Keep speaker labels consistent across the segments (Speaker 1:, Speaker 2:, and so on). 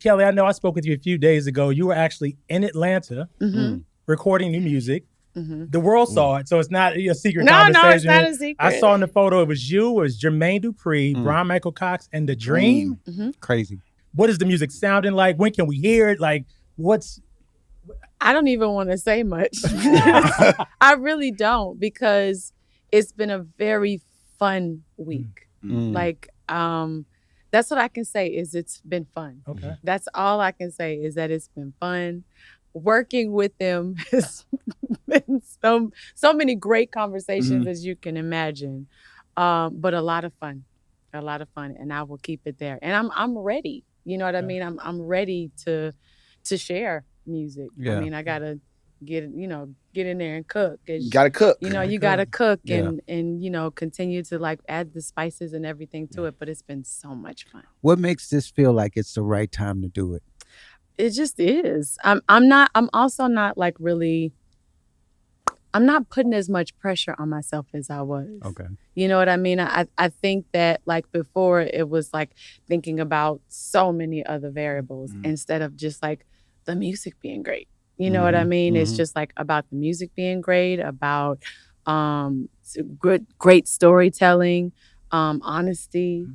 Speaker 1: Kelly, I know I spoke with you a few days ago. You were actually in Atlanta recording new music. The world saw it, so it's not a secret conversation.
Speaker 2: No, it's not a secret.
Speaker 1: I saw in the photo it was you, it was Jermaine Dupri, Bryan-Michael Cox and The-Dream.
Speaker 3: Crazy.
Speaker 1: What is the music sounding like? When can we hear it? Like, what's...
Speaker 2: I don't even want to say much. I really don't, because it's been a very fun week. Like, that's what I can say is it's been fun.
Speaker 1: Okay.
Speaker 2: That's all I can say is that it's been fun. Working with them has been so many great conversations as you can imagine, but a lot of fun, and I will keep it there. And I'm ready. You know what I mean? I'm ready to share music.
Speaker 3: Yeah.
Speaker 2: I mean, I gotta get in there and cook.
Speaker 4: You gotta cook.
Speaker 2: You know, you gotta cook and continue to like add the spices and everything to it. But it's been so much fun.
Speaker 3: What makes this feel like it's the right time to do it?
Speaker 2: It just is. I'm also not like really, I'm not putting as much pressure on myself as I was.
Speaker 3: Okay.
Speaker 2: You know what I mean? I think that like before it was like thinking about so many other variables instead of just like the music being great. You know what I mean? It's just like about the music being great, about great storytelling, honesty.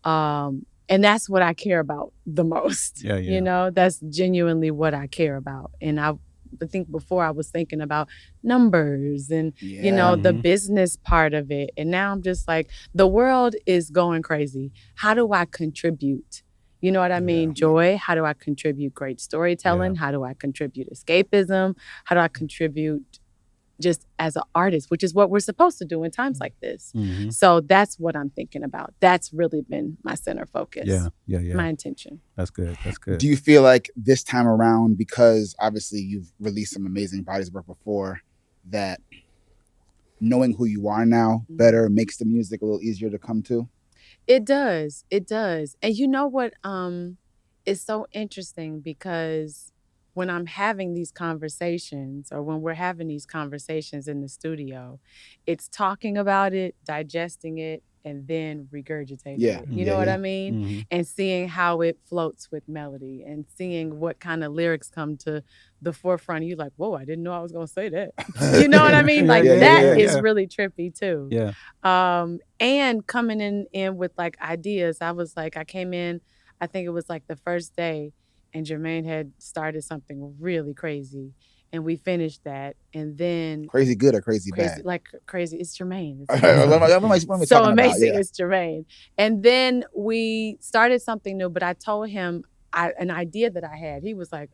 Speaker 2: And that's what I care about the most.
Speaker 3: Yeah.
Speaker 2: You know, that's genuinely what I care about. And I think before I was thinking about numbers and, the business part of it. And now I'm just like, the world is going crazy. How do I contribute? You know what I mean? Joy. How do I contribute great storytelling? How do I contribute escapism? How do I contribute just as an artist, which is what we're supposed to do in times like this. So that's what I'm thinking about. That's really been my center focus.
Speaker 3: Yeah.
Speaker 2: My intention.
Speaker 3: That's good.
Speaker 4: Do you feel like this time around, because obviously you've released some amazing bodies of work before, that knowing who you are now better makes the music a little easier to come to?
Speaker 2: It does. And you know what is so interesting, because when I'm having these conversations, or when we're having these conversations in the studio, it's talking about it, digesting it, and then regurgitating it. You know what I mean? And seeing how it floats with melody, and seeing what kind of lyrics come to the forefront. You're like, whoa, I didn't know I was going to say that. You know what I mean? Like that is really trippy too.
Speaker 3: Yeah.
Speaker 2: And coming in with like ideas. I came in, I think it was like the first day, and Jermaine had started something really crazy, and we finished that, and then
Speaker 4: crazy good or crazy bad?
Speaker 2: Like crazy. It's Jermaine.
Speaker 4: It's
Speaker 2: so amazing. It's Jermaine. And then we started something new, but I told him an idea that I had. He was like,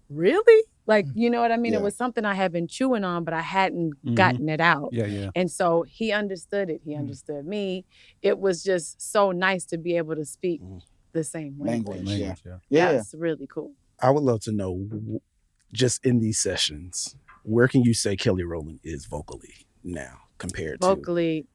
Speaker 2: "Really?" Like, you know what I mean? It was something I had been chewing on, but I hadn't gotten it out.
Speaker 3: Yeah.
Speaker 2: And so he understood it. He understood me. It was just so nice to be able to speak the same language. That's really cool.
Speaker 5: I would love to know, just in these sessions, where can you say Kelly Rowland is vocally now compared to
Speaker 2: vocally?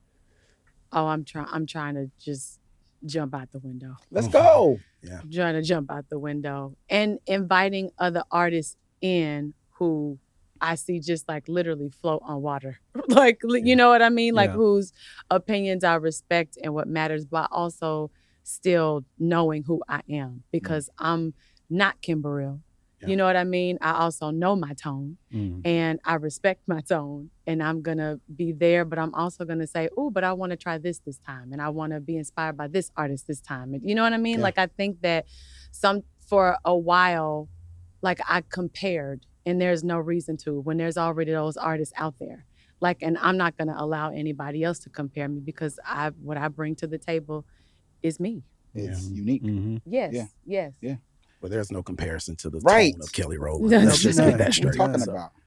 Speaker 2: Oh, I'm trying to just jump out the window.
Speaker 4: Let's go.
Speaker 5: Yeah.
Speaker 2: I'm trying to jump out the window and inviting other artists in who I see just like literally float on water. Like, you know what I mean? Like whose opinions I respect and what matters, but also still knowing who I am, because I'm not Kim Burrell. You know what I mean? I also know my tone and I respect my tone, and I'm going to be there, but I'm also going to say, oh, but I want to try this time, and I want to be inspired by this artist this time. And you know what I mean? Like, I think that for a while, like I compared, and there's no reason to when there's already those artists out there. Like, and I'm not going to allow anybody else to compare me, because what I bring to the table is me.
Speaker 4: It's unique.
Speaker 2: Yes.
Speaker 4: Yeah.
Speaker 5: But there's no comparison to the
Speaker 4: Right.
Speaker 5: tone of Kelly Rowland.
Speaker 2: No,
Speaker 5: Let's just get that
Speaker 4: What
Speaker 5: straight.
Speaker 4: are you talking about?